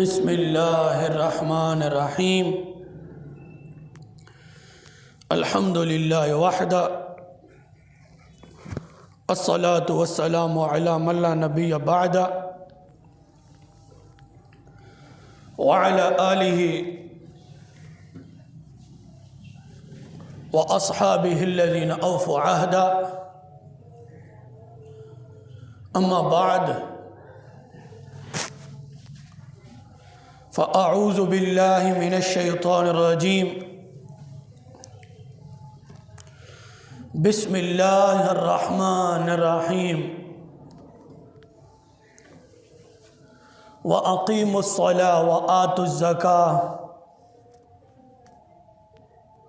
बिस्मिल्लाहिर्रहमानिर्रहीम। अल्हम्दुलिल्लाहि वहदा अस्सलातु वस्सलामु अला मन ला नबिय्य बअदा व अला आलिहि व अस्हाबिहि अल्लज़ीना औफ़ू अहदा। अम्मा बाद फ़अऊज़ु बिल्लाहि मिनश शैतानिर रजीम। बिस्मिल्लाहिर रहमानिर रहीम। व अक़ीमुस्सलाह व आतुज़ ज़काह।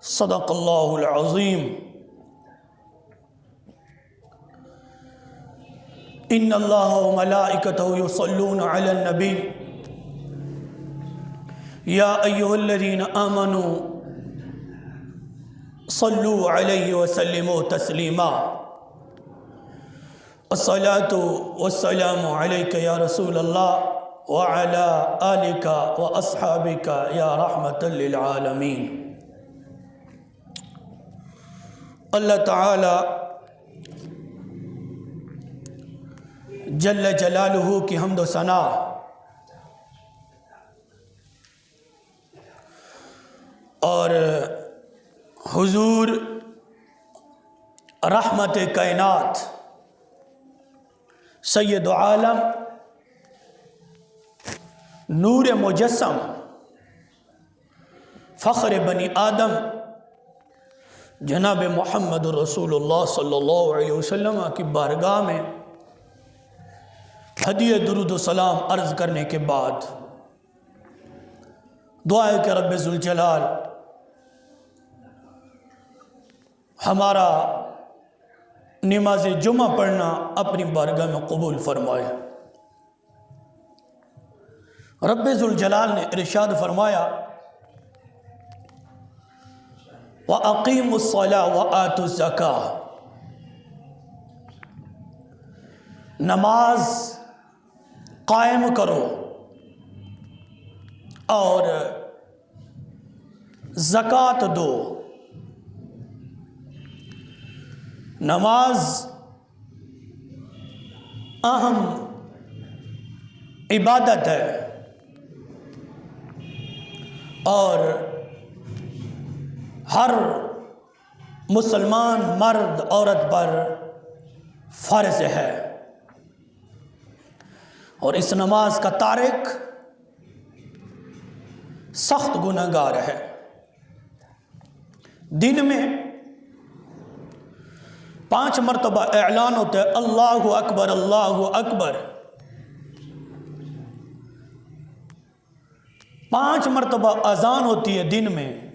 सदक़ल्लाहुल अज़ीम। इन्नल्लाह व मलाइकतहु युसल्लूना अलन नबी या अय्युहल्लज़ीना आमनू सल्लू अलैहि व सल्लिमू तस्लीमा। अस्सलातु वस्सलामु अलैका या रसूलल्लाह व अला आलिका व अस्हाबिका या रहमतल लिल आलमीन। अल्लाह ताला जल्ल जलालुहु की हम्द व सना और हुजूर रहमत कायनात सैयद आलम नूर मुजस्सम फ़ख्र बनी आदम जनाब मोहम्मद रसूलुल्लाह सल्लल्लाहु अलैहि वसल्लम की बारगाह में हदिया दुरूद सलाम अर्ज़ करने के बाद दुआ है कि रब्बे ज़ुल जलाल हमारा नमाज जुमा पढ़ना अपनी बारगाह में कबूल फरमाए। रब्बे ज़ुल जलाल ने इरशाद फरमाया व अक़ीमुस्सलाह व आतुज़ ज़काह। नमाज कायम करो और ज़कात दो। नमाज अहम इबादत है और हर मुसलमान मर्द औरत पर फ़र्ज़ है और इस नमाज का तारिक सख्त गुनहगार है। दिन में 5 मरतबा ऐलान होता है अल्लाहु अकबर अल्लाहु अकबर। 5 मरतबा अजान होती है दिन में।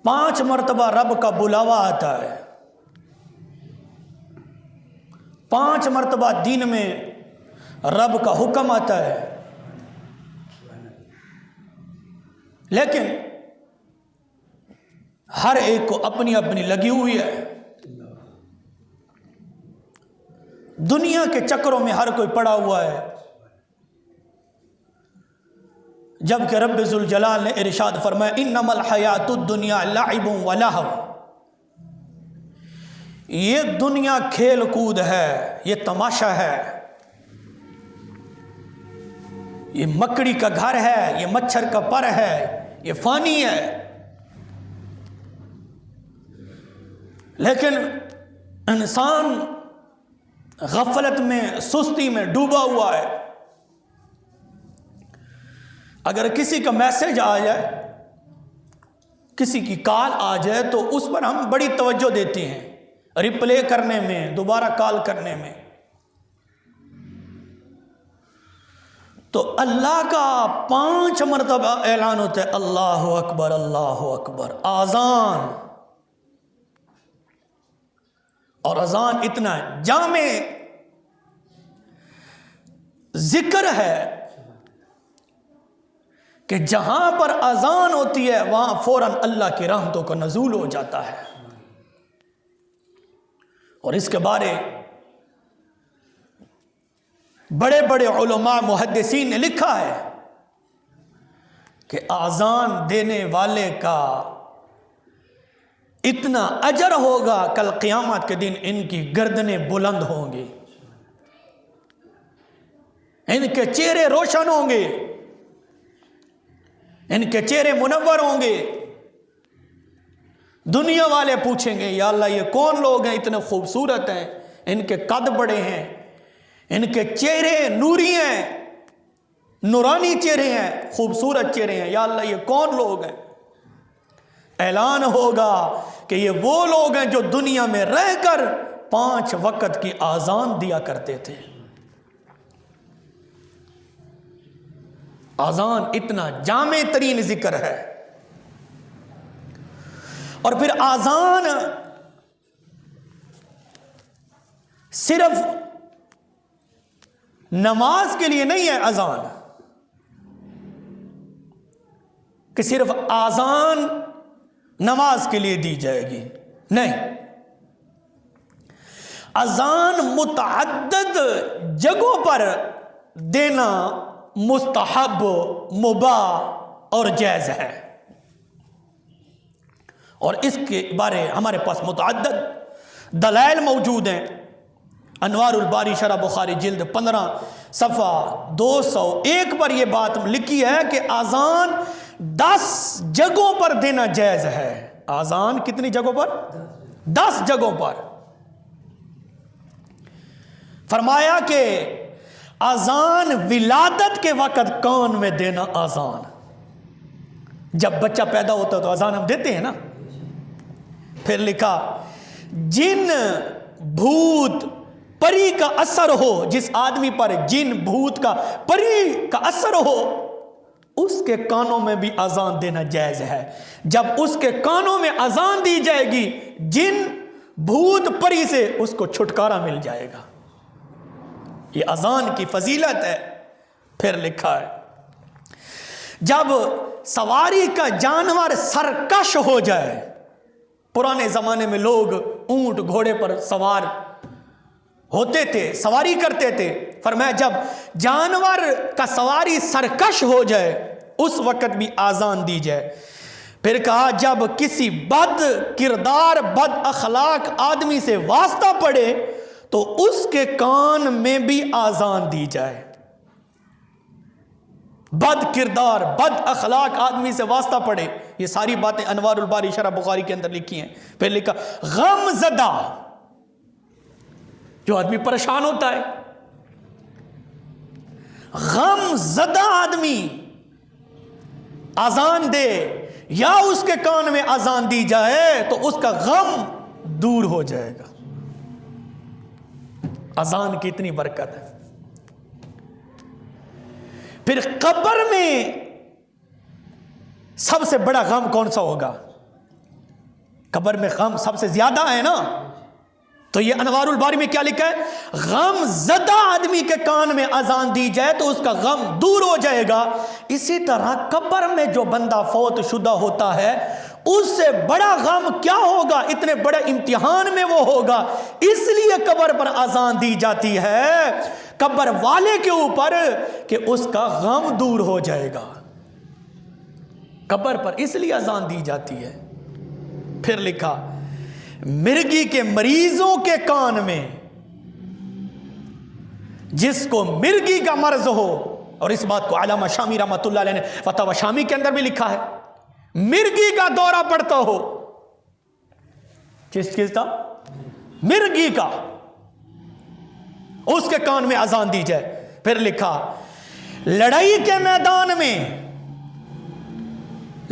5 मरतबा रब का बुलावा आता है। 5 मरतबा दिन में रब का हुक्म आता है। लेकिन हर एक को अपनी अपनी लगी हुई है। दुनिया के चक्रों में हर कोई पड़ा हुआ है, जबकि रब्बे ज़ुल जलाल ने इरशाद फरमाया इन्नमल हयातुद दुनिया लाइबुन व लहव। ये दुनिया खेल कूद है, ये तमाशा है, ये मकड़ी का घर है, ये मच्छर का पर है, ये फानी है। लेकिन इंसान गफलत में सुस्ती में डूबा हुआ है। अगर किसी का मैसेज आ जाए, किसी की कॉल आ जाए तो उस पर हम बड़ी तवज्जो देते हैं, रिप्ले करने में, दोबारा कॉल करने में। तो अल्लाह का 5 मरतबा ऐलान होता है अल्लाहु अकबर अल्लाहु अकबर। आज़ान और अजान इतना जामे जिक्र है कि जहां पर अजान होती है वहां फौरन अल्लाह की रहमतों का नज़ूल हो जाता है। और इसके बारे बड़े बड़े उलमा मुहद्दिसीन ने लिखा है कि आज़ान देने वाले का इतना अजर होगा, कल क़यामत के दिन इनकी गर्दनें बुलंद होंगी, इनके चेहरे रोशन होंगे, इनके चेहरे मुनव्वर होंगे। दुनिया वाले पूछेंगे या अल्लाह ये कौन लोग हैं, इतने खूबसूरत हैं, इनके कद बड़े हैं, इनके चेहरे नूरी हैं, नूरानी चेहरे हैं, खूबसूरत चेहरे हैं, या अल्लाह ये कौन लोग हैं। ऐलान होगा कि ये वो लोग हैं जो दुनिया में रहकर 5 वक्त की आज़ान दिया करते थे। आज़ान इतना जामे तरीन जिक्र है। और फिर आज़ान सिर्फ नमाज के लिए नहीं है, अजान कि सिर्फ आज़ान नमाज के लिए दी जाएगी, नहीं। अजान मुतअद्दिद जगहों पर देना मुस्तहब, मुबाह और जायज़ है। और इसके बारे हमारे पास मुतअद्दिद दलाइल मौजूद हैं। अनवारुल बारी शरह बुखारी जिल्द 15 सफ़ा 201 पर यह बात लिखी है कि आज़ान 10 जगहों पर देना जायज़ है। आज़ान कितनी जगहों पर? 10 जगहों पर। फरमाया कि आज़ान विलादत के वक़्त कान में देना आज़ान, जब बच्चा पैदा होता है तो आज़ान हम देते हैं ना। फिर लिखा जिन भूत परी का असर हो, जिस आदमी पर जिन भूत का परी का असर हो उसके कानों में भी आज़ान देना जायज़ है। जब उसके कानों में आज़ान दी जाएगी जिन भूत परी से उसको छुटकारा मिल जाएगा। ये आज़ान की फजीलत है। फिर लिखा है जब सवारी का जानवर सरकश हो जाए, पुराने ज़माने में लोग ऊंट घोड़े पर सवार होते थे, सवारी करते थे। फरमाया जब जानवर का सवारी सरकश हो जाए उस वक़्त भी आज़ान दी जाए। फिर कहा जब किसी बद किरदार बद अखलाक आदमी से वास्ता पड़े तो उसके कान में भी आज़ान दी जाए। बद किरदार बद अखलाक आदमी से वास्ता पड़े, ये सारी बातें अनवारुल बारी शरह बुखारी के अंदर लिखी हैं। फिर लिखा गम ज़दा, जो आदमी परेशान होता है, गम ज़दा आदमी आज़ान दे या उसके कान में आज़ान दी जाए तो उसका गम दूर हो जाएगा। आज़ान की इतनी बरकत है। फिर कब्र में सबसे बड़ा गम कौन सा होगा? कब्र में गम सबसे ज्यादा है ना। तो ये अनवारुल बारी में क्या लिखा है? गम ज़दा आदमी के कान में अजान दी जाए तो उसका गम दूर हो जाएगा। इसी तरह कब्र में जो बंदा फौत शुदा होता है उससे बड़ा गम क्या होगा, इतने बड़े इम्तिहान में वो होगा, इसलिए कब्र पर अजान दी जाती है कब्र वाले के ऊपर कि उसका गम दूर हो जाएगा। कब्र पर इसलिए अजान दी जाती है। फिर लिखा मिर्गी के मरीजों के कान में, जिसको मिर्गी का मर्ज हो, और इस बात को अल्लामा शामी रहमतुल्लाह अलैह ने फतवा शामी के अंदर भी लिखा है, मिर्गी का दौरा पड़ता हो, किस चीज का? मिर्गी का, उसके कान में अजान दी जाए। फिर लिखा लड़ाई के मैदान में,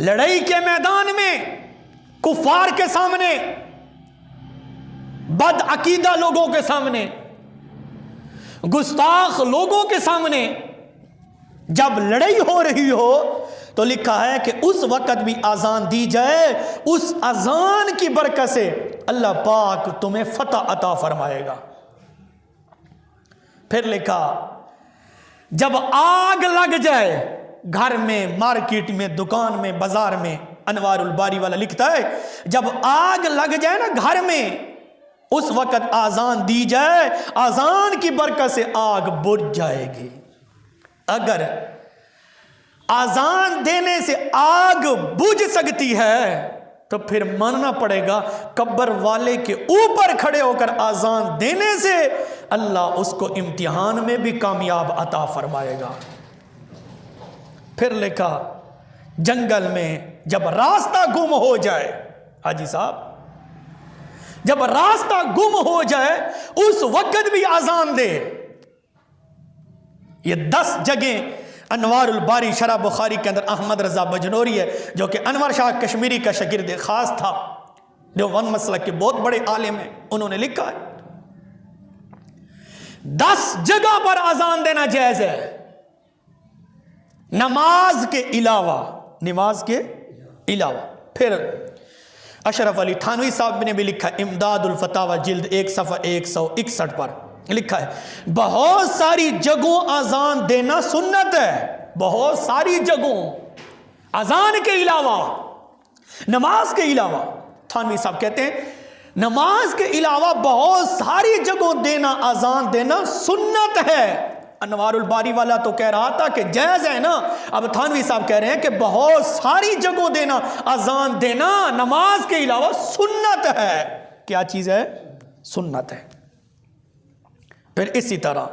लड़ाई के मैदान में कुफार के सामने, बद अकीदा लोगों के सामने, गुस्ताख लोगों के सामने जब लड़ाई हो रही हो तो लिखा है कि उस वक्त भी आजान दी जाए। उस अजान की बरकत से अल्लाह पाक तुम्हें फतह अता फरमाएगा। फिर लिखा जब आग लग जाए घर में, मार्केट में, दुकान में, बाजार में, अनवारुल बारी वाला लिखता है जब आग लग जाए ना घर में, उस वक़्त आज़ान दी जाए, आज़ान की बरकत से आग बुझ जाएगी। अगर आज़ान देने से आग बुझ सकती है तो फिर मानना पड़ेगा कब्र वाले के ऊपर खड़े होकर आज़ान देने से अल्लाह उसको इम्तिहान में भी कामयाब अता फरमाएगा। फिर लिखा, जंगल में जब रास्ता गुम हो जाए, हाजी साहब, जब रास्ता गुम हो जाए उस वक्त भी आज़ान दे। ये 10 जगह अनवारुल बारी शरह बुखारी के अंदर अहमद रजा बजनोरी है, जो कि अनवर शाह कश्मीरी का शागिर्द खास था, जो वन मसलक के बहुत बड़े आलिम हैं, उन्होंने लिखा है 10 जगह पर आज़ान देना जायज़ है, नमाज के अलावा, नमाज के अलावा। फिर अशरफ अली थानवी साहब ने भी लिखा, इमदादुल फतावा जिल्द 1 सफ़ा 161 पर लिखा है, बहुत सारी जगहों आज़ान देना सुन्नत है। बहुत सारी जगहों आज़ान के अलावा, नमाज के अलावा, थानवी साहब कहते हैं नमाज के अलावा बहुत सारी जगहों देना, आज़ान देना सुन्नत है। अनवारुल बारी वाला तो कह रहा था कि जायज़ है ना, अब थानवी साहब कह रहे हैं कि बहुत सारी जगहों देना, आज़ान देना नमाज के अलावा सुन्नत है। क्या चीज़ है? सुन्नत है। फिर इसी तरह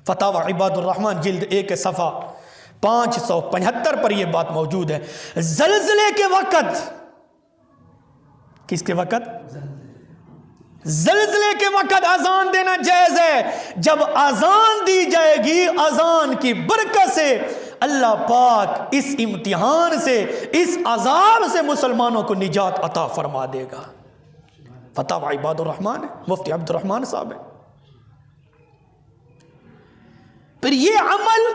फतावा इबादुर रहमान जिल्द 1 सफ़ा 575 पर यह बात मौजूद है, ज़ल्ज़ले के वक़्त, किसके वक़्त? ज़ल्ज़ले के वक़्त आज़ान देना जायज़ है। जब आज़ान दी जाएगी, आज़ान की बरकत से अल्लाह पाक इस इम्तिहान से, इस अज़ाब से मुसलमानों को निजात अता फरमा देगा। फतावा इबादुर रहमान है, मुफ्ती अब्दुर रहमान साहब है। फिर ये अमल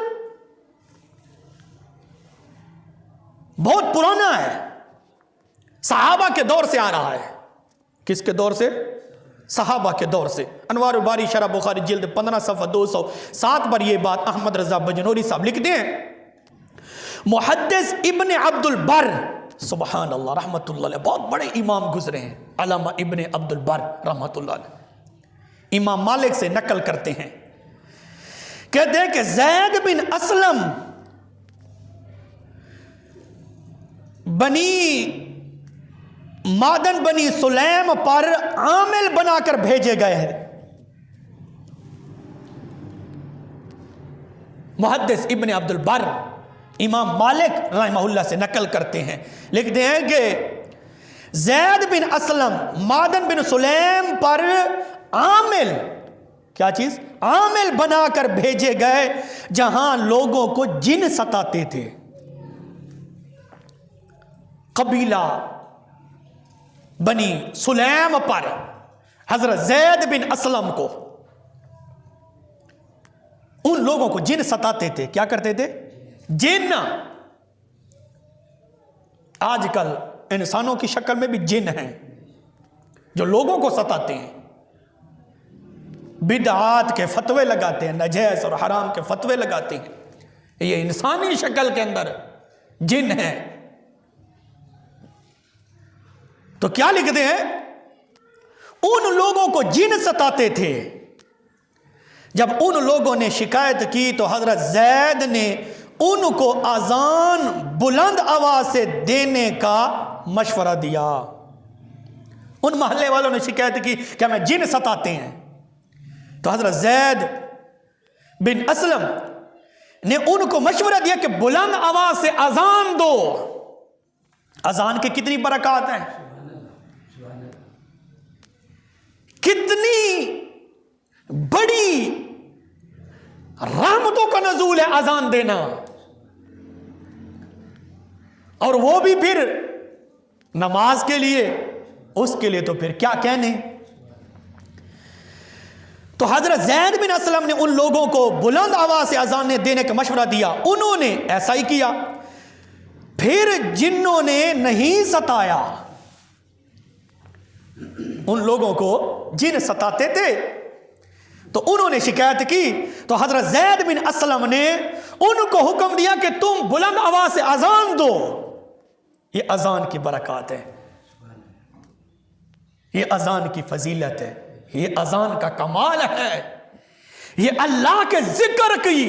बहुत पुराना है, सहाबा के दौर से आ रहा है। किसके दौर से? सहाबा के दौर से। अनवारुल बारी शरह बुखारी जिल्द 15 सफ़ा 207 पर यह बात अहमद रजा बजनोरी साहब लिखते हैं। मुहद्दिस इब्न अब्दुल बर, सुबहान अल्लाह, रहमतुल्लाह अलैह, बहुत बड़े इमाम गुजरे हैं, अल्लामा इब्न अब्दुल बर रहमतुल्लाह अलैह, इमाम मालिक से नकल करते हैं, कहते हैं कि ज़ैद बिन असलम बनी मादन बनी सुलैम पर आमिल बनाकर भेजे गए हैं। मुहद्दिस इब्न अब्दुल बर इमाम मालिक रहमहुल्लाह से नकल करते हैं, लिखते हैं कि ज़ैद बिन असलम मादन बिन सुलैम पर आमिल, क्या चीज? आमिल बनाकर भेजे गए जहां लोगों को जिन सताते थे। कबीला बनी सुलैम पर हजरत ज़ैद बिन असलम को, उन लोगों को जिन सताते थे। क्या करते थे? जिन। आजकल इंसानों की शक्ल में भी जिन हैं जो लोगों को सताते हैं, बिदआत के फतवे लगाते हैं, नजैस और हराम के फतवे लगाते हैं। ये इंसानी शक्ल के अंदर जिन है। तो क्या लिखते हैं? उन लोगों को जिन सताते थे। जब उन लोगों ने शिकायत की तो हजरत ज़ैद ने उनको अजान बुलंद आवाज से देने का मशवरा दिया। उन मोहल्ले वालों ने शिकायत की कि हमें जिन सताते हैं, तो हजरत ज़ैद बिन असलम ने उनको मशवरा दिया कि बुलंद आवाज से अजान दो। अजान की कितनी बरकत है, कितनी बड़ी रहमतों का नज़ूल है अजान देना, और वो भी फिर नमाज के लिए, उसके लिए तो फिर क्या कहने। तो हजरत ज़ैद बिन असलम ने उन लोगों को बुलंद आवाज से अजान देने का मशवरा दिया। उन्होंने ऐसा ही किया। फिर जिन्नों ने नहीं सताया, उन लोगों को जिन सताते थे, तो उन्होंने शिकायत की। तो हजरत ज़ैद बिन असलम ने उनको हुक्म दिया कि तुम बुलंद आवाज से अजान दो। ये अजान की बरकत है, ये अजान की फजीलत है, ये अजान का कमाल है, ये अल्लाह के जिक्र की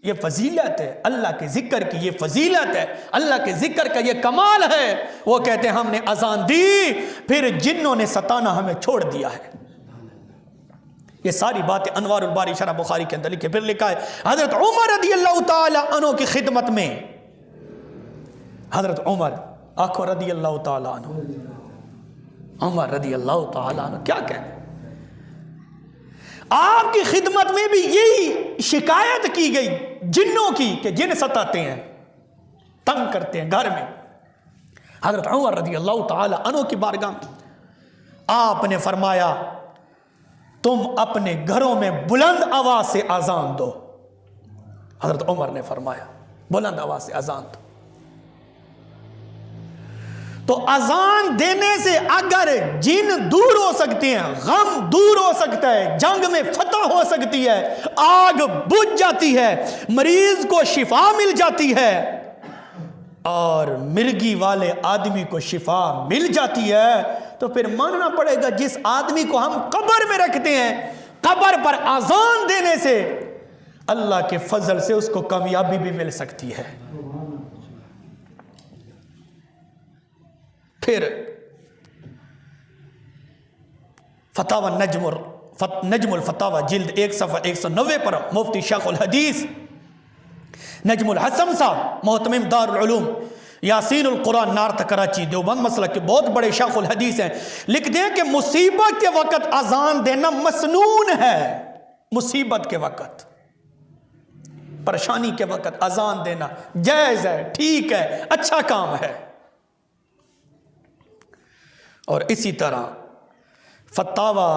ये फजीलत है, अल्लाह के जिक्र की ये फजीलत है, अल्लाह के जिक्र का ये कमाल है। वो कहते हैं हमने अजान दी, फिर जिन्नों ने सताना हमें छोड़ दिया है। ये सारी बातें अनवारुल बारी शरह बुखारी के अंदर लिखे। फिर लिखा है हजरत उमर रदी अल्लाह तआला अन्हु की खिदमत में, हजरत उमर आखो रदी अल्लाह तआला अन्हु, उमर रदी अल्लाह तआला अन्हु क्या कहते, आपकी खिदमत में भी यही शिकायत की गई जिन्नों की कि जिन सताते हैं, तंग करते हैं घर में। हजरत उमर रदी अल्लाह तआला अन्हु की बारगाह में आपने फरमाया तुम अपने घरों में बुलंद आवाज से अजान दो। हजरत उमर ने फरमाया बुलंद आवाज से अजान दो। तो अजान देने से अगर जिन दूर हो सकते हैं, गम दूर हो सकता है, जंग में फतह हो सकती है, आग बुझ जाती है, मरीज को शिफा मिल जाती है और मिर्गी वाले आदमी को शिफा मिल जाती है, तो फिर मानना पड़ेगा जिस आदमी को हम कब्र में रखते हैं, कब्र पर अजान देने से अल्लाह के फजल से उसको कामयाबी भी मिल सकती है। फिर फतावा नजमुल फतावा जिल्द 1 सफ़ा 190 पर मुफ्ती शेखुल हदीस नजमुल हसन साहब मोहतमिम दारुल उलूम यासीनुल कुरान नार्थ कराची देवबंद मसलक के बहुत बड़े शेखुल हदीस हैं, लिखते हैं कि मुसीबत के वक़्त अजान देना मसनून है। मुसीबत के वक़्त, परेशानी के वक़्त अजान देना जायज़ है, ठीक है, अच्छा काम है। और इसी तरह फतावा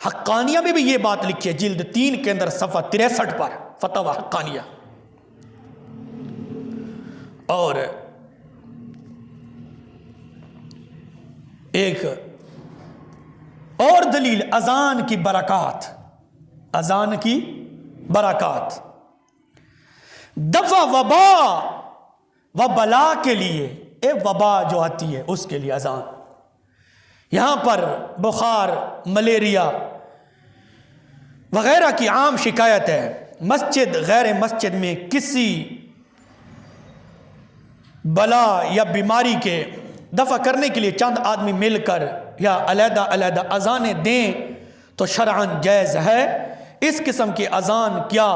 हक्कानिया में भी ये बात लिखी है, जिल्द 3 के अंदर सफ़ा 63 पर फतावा हक्कानिया। और एक और दलील अजान की बरक़ात, अजान की बरक़ात दफा वबा व बला के लिए, वबा जो आती है उसके लिए अजान। यहां पर बुखार, मलेरिया वगैरह की आम शिकायत है। मस्जिद गैर मस्जिद में किसी बला या बीमारी के दफा करने के लिए चंद आदमी मिलकर या अलहदा अलहदा अजानें दें तो शरअन जायज़ है। इस किस्म की अजान क्या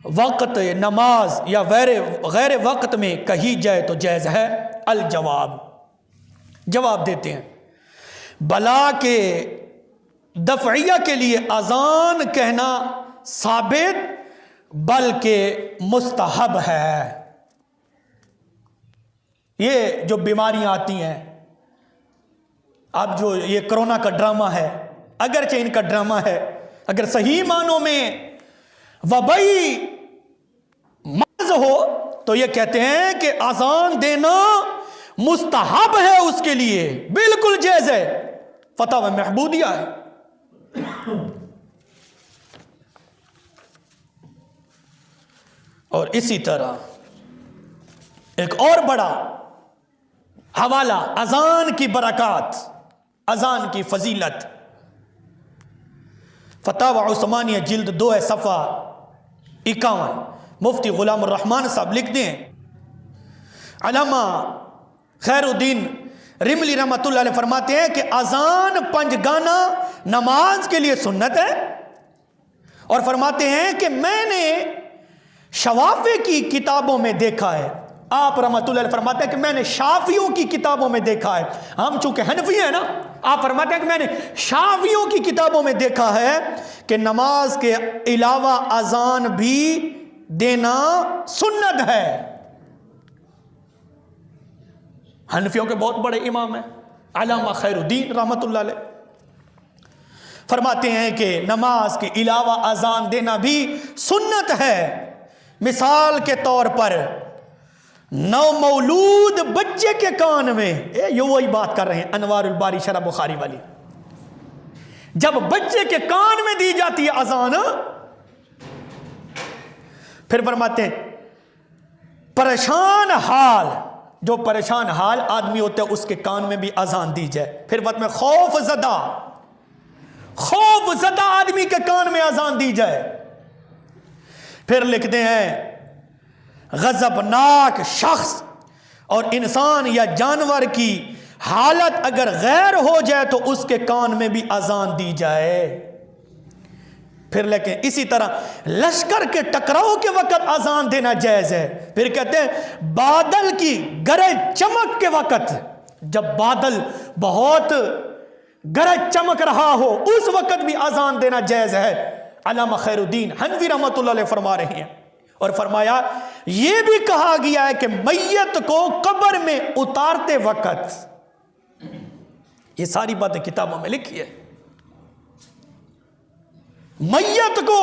वक़्त नमाज या गैर वक़्त में कही जाए तो जायज़ है। अल जवाब देते हैं, बला के दफ़इया के लिए अजान कहना साबित बल्कि मुस्तहब है। ये जो बीमारियां आती हैं, अब जो ये कोरोना का ड्रामा है, अगरचे इनका ड्रामा है, अगर सही मानों में वबई मर्ज हो तो ये कहते हैं कि अजान देना मुस्तहब है, उसके लिए बिल्कुल जायज़ है। फतावा महबूदिया है। और इसी तरह एक और बड़ा हवाला अजान की बरक़ात, अजान की फजीलत, फतावा उस्मानिया जिल्द 2 सफ़ा 51 मुफ्ती गुलाम रहमान साहब लिखते हैं, अल्लामा खैरुद्दीन रिमली रहमतुल्लाह अलैह फरमाते हैं कि अजान पंजगाना नमाज के लिए सुन्नत है। और फरमाते हैं कि मैंने शवाफे की किताबों में देखा है, आप रहमतुल्लाह अलैह फरमाते हैं कि मैंने शाफियों की किताबों में देखा है, हम चूंकि हनफी है ना, आप फरमाते हैं कि मैंने शाफियों की किताबों में देखा है कि नमाज के अलावा अजान भी देना सुन्नत है। हनफियों के बहुत बड़े इमाम हैं अल्लामा खैरुद्दीन रहमतुल्लाह अलैह, फरमाते हैं कि नमाज के अलावा अजान देना भी सुन्नत है। मिसाल के तौर पर नवमौलूद बच्चे के कान में, ये वही बात कर रहे हैं अनवारुल बारी शरह बुखारी वाली, जब बच्चे के कान में दी जाती है अजान, फिर फरमाते हैं परेशान हाल जो परेशान हाल आदमी होता है उसके कान में भी अजान दी जाए। फिर बाद में खौफ ज़दा आदमी के कान में अजान दी जाए। फिर लिखते हैं गज़बनाक शख्स और इंसान या जानवर की हालत अगर गैर हो जाए तो उसके कान में भी अजान दी जाए। फिर लेकिन इसी तरह लश्कर के टकराव के वक्त अजान देना जायज है। फिर कहते हैं बादल की गरज चमक के वक्त, जब बादल बहुत गरज चमक रहा हो उस वक्त भी अजान देना जायज है। अल्लामा खैरुद्दीन हनवी रहमतुल्लाह अलैह फरमा रहे हैं और फरमाया यह भी कहा गया है कि मैयत को कब्र में उतारते वक्त, ये सारी बातें किताबों में लिखी है, मैयत को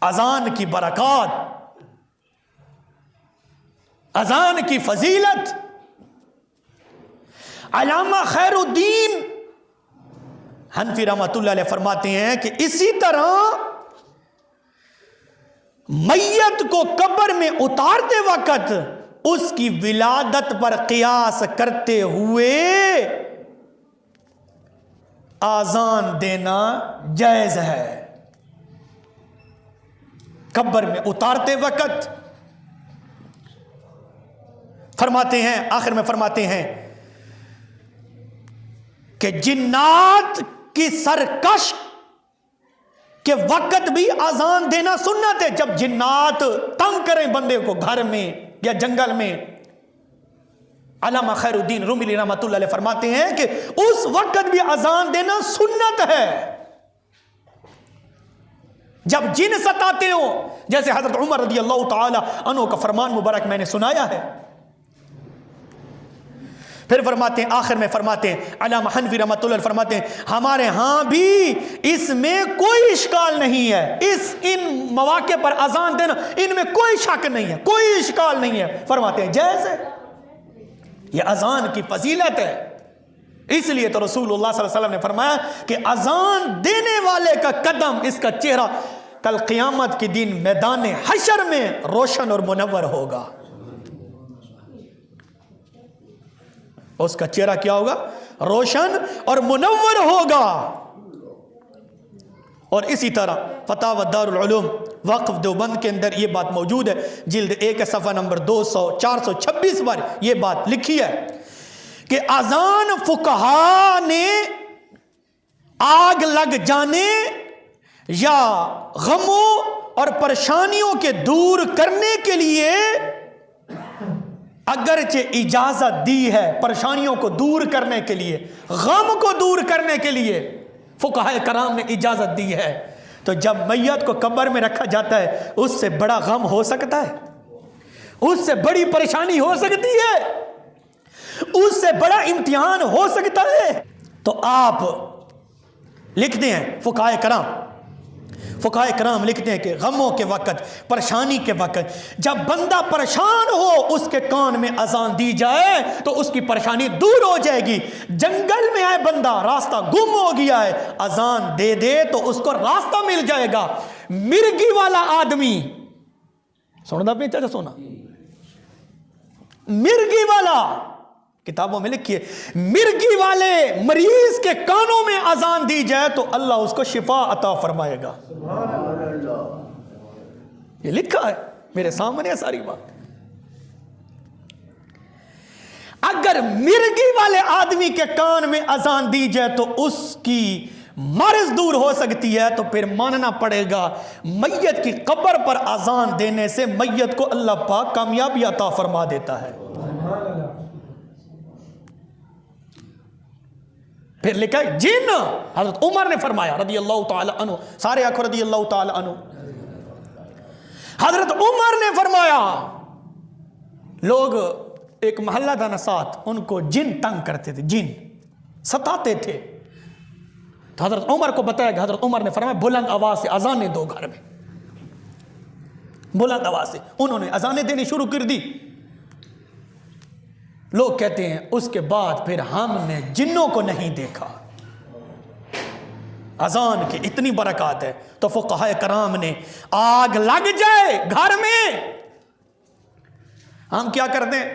अजान की बरकत, अजान की फजीलत, अल्लामा खैरुद्दीन हनफी रहमतुल्लाह अलैह फरमाते हैं कि इसी तरह मैयत को कब्र में उतारते वक्त उसकी विलादत पर कियास करते हुए आजान देना जायज है। कब्र में उतारते वक्त फरमाते हैं, आखिर में फरमाते हैं कि जिन्नात की सरकश के वक्त भी अजान देना सुन्नत है। जब जिन्नात तंग करें बंदे को घर में या जंगल में, अल्लामा खैरुद्दीन रूमी रहमतुल्लाह अलैह फरमाते हैं कि उस वक्त भी अजान देना सुन्नत है। जब जिन सताते हो, जैसे हजरत उमर रज़ी अल्लाह ताला अन्हु का फरमान मुबारक मैंने सुनाया है। फिर फरमाते हैं, आखिर में फरमाते हैं, अल्लामा हनफी रहमतुल्लाह फरमाते हैं हमारे यहाँ भी इसमें कोई इश्काल नहीं है। इन मौके पर अजान देना इनमें कोई शक नहीं है, कोई इश्काल नहीं है। फरमाते हैं जायज़ है, ये अजान की फजीलत है। इसलिए तो रसूलुल्लाह सल्लल्लाहु अलैहि वसल्लम ने फरमाया कि अजान देने वाले का कदम, इसका चेहरा कल क़यामत के दिन मैदान हशर में रोशन और मुनव्वर होगा। उसका चेहरा क्या होगा? रोशन और मुनव्वर होगा। और इसी तरह फतावा दारुल उलूम वक्फ देवबंद के अंदर ये बात मौजूद है, जिल्द 1 सफ़ा नंबर 426 पर यह बात लिखी है कि अजान फुकहा ने आग लग जाने या गमों और परेशानियों के दूर करने के लिए अगरचे इजाजत दी है, परेशानियों को दूर करने के लिए, गम को दूर करने के लिए फुकहा कराम ने इजाजत दी है। तो जब मैयत को कब्र में रखा जाता है उससे बड़ा गम हो सकता है? उससे बड़ी परेशानी हो सकती है? उससे बड़ा इम्तिहान हो सकता है? तो आप लिखते हैं फुकाए कराम लिखते हैं कि गमों के वक़्त, परेशानी के वक़्त जब बंदा परेशान हो उसके कान में अजान दी जाए तो उसकी परेशानी दूर हो जाएगी। जंगल में आए बंदा, रास्ता गुम हो गया है, अजान दे दे तो उसको रास्ता मिल जाएगा। मिर्गी वाला आदमी, सुनना भी चाहिए, सुना, मिर्गी वाला, किताबों में लिखिए, मिर्गी वाले मरीज के कानों में अजान दी जाए तो अल्लाह उसको शिफा अता फरमाएगा। ये लिखा है मेरे सामने है सारी बात। अगर मिर्गी वाले आदमी के कान में अजान दी जाए तो उसकी मर्ज दूर हो सकती है, तो फिर मानना पड़ेगा मैयत की कब्र पर अजान देने से मैयत को अल्लाह पाक कामयाबी अता फरमा देता है। फिर लिखा है जिन, हजरत उमर ने फरमाया रदी अल्लाह ताला अन्हु, सारे आखो रदी अल्लाह ताला अन्हु, हजरत उमर ने फरमाया लोग एक मोहल्ला था ना साथ, उनको जिन तंग करते थे, जिन सताते थे। तो हजरत उमर को बताया कि हजरत उमर ने फरमाया बुलंद आवाज से अजानें दो घर में। बुलंद आवाज से उन्होंने अजानें देनी शुरू कर दी। लोग कहते हैं उसके बाद फिर हमने जिन्नों को नहीं देखा। अजान की इतनी बरकत है तो फुक़हा कराम ने आग लग जाए घर में, हम क्या करते हैं,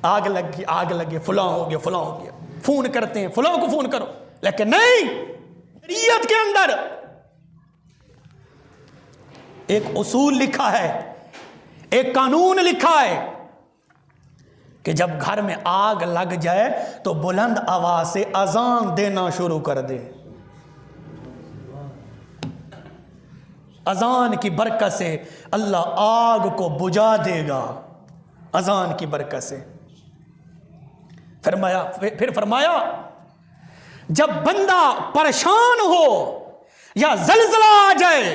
आग लग गई, फलां हो गया, फलां हो गया, फोन करते हैं, फलां को फोन करो। लेकिन नहीं, शरीयत के अंदर एक उसूल लिखा है, एक कानून लिखा है कि जब घर में आग लग जाए तो बुलंद आवाज से अजान देना शुरू कर दे। अजान की बरकत से अल्लाह आग को बुझा देगा, अजान की बरकत से। फिर फरमाया जब बंदा परेशान हो या जलजला आ जाए,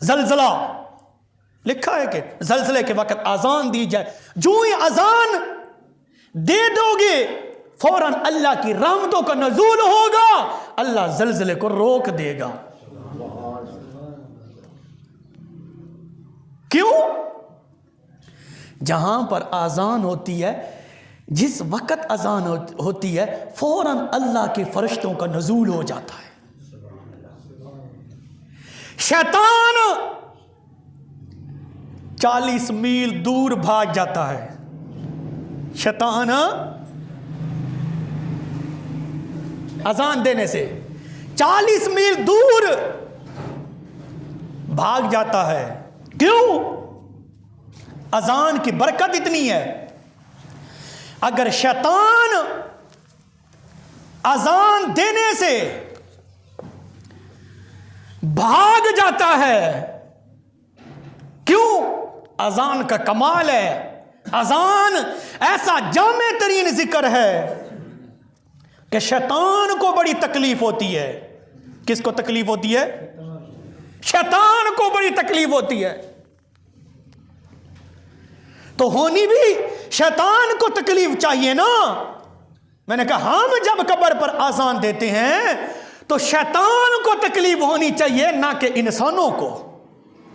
जलजला लिखा है कि जलजले के वक्त अजान दी जाए, जो ही अजान दे दोगे फौरन अल्लाह की रहमतों का नजूल होगा, अल्लाह जलजले को रोक देगा। क्यों? जहां पर आजान होती है, जिस वक्त अजान होती है, फौरन अल्लाह के फरिश्तों का नजूल हो जाता है। शैतान 40 मील दूर भाग जाता है। शैतान अजान देने से 40 मील दूर भाग जाता है। क्यों? अजान की बरकत इतनी है। अगर शैतान अजान देने से भाग जाता है, क्यों? अजान का कमाल है, अजान ऐसा जामे तरीन जिक्र है कि शैतान को बड़ी तकलीफ होती है। किसको तकलीफ होती है? शैतान को बड़ी तकलीफ होती है। तो होनी भी शैतान को तकलीफ चाहिए ना। मैंने कहा हम जब कब्र पर आजान देते हैं तो शैतान को तकलीफ होनी चाहिए, ना कि इंसानों को,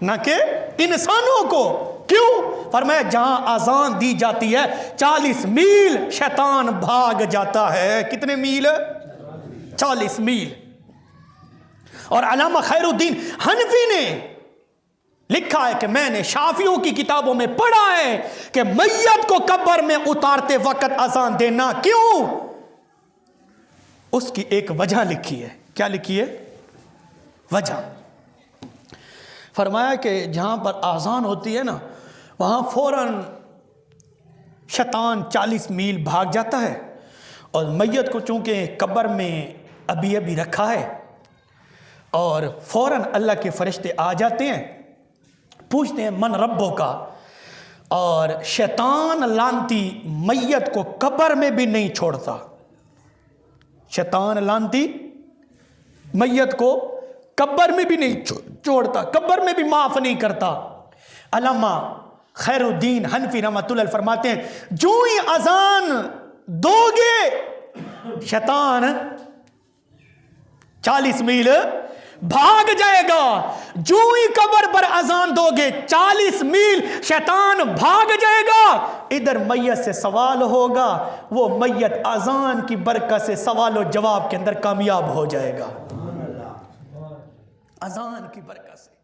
ना कि इंसानों को। क्यों? फरमाया जहां आजान दी जाती है 40 मील शैतान भाग जाता है। कितने मील? 40 मील। और अल्लामा खैरुद्दीन हनफी ने लिखा है कि मैंने शाफियों की किताबों में पढ़ा है कि मैयत को कब्र में उतारते वक्त अजान देना क्यों, उसकी एक वजह लिखी है। क्या लिखी है? वजह। फरमाया कि जहां पर आजान होती है ना, वहां फौरन शैतान 40 मील भाग जाता है, और मैयत को चूंकि कब्र में अभी अभी रखा है, और फौरन अल्लाह के फरिश्ते आ जाते हैं, पूछते हैं मन रब्बों का, और शैतान लानती मैयत को कब्र में भी नहीं छोड़ता। शैतान लानती मैयत को कब्र में भी नहीं छोड़ता, कब्र में भी माफ नहीं करता। अल्लामा खैरुद्दीन हनफी रहमतुल्लाह अलैह फरमाते हैं जो ही अजान दोगे शैतान 40 मील भाग जाएगा। जो ही कब्र पर अजान दोगे 40 मील शैतान भाग जाएगा। इधर मैयत से सवाल होगा, वो मैयत अजान की बरकत से सवाल और जवाब के अंदर कामयाब हो जाएगा, अजान की बरकत से।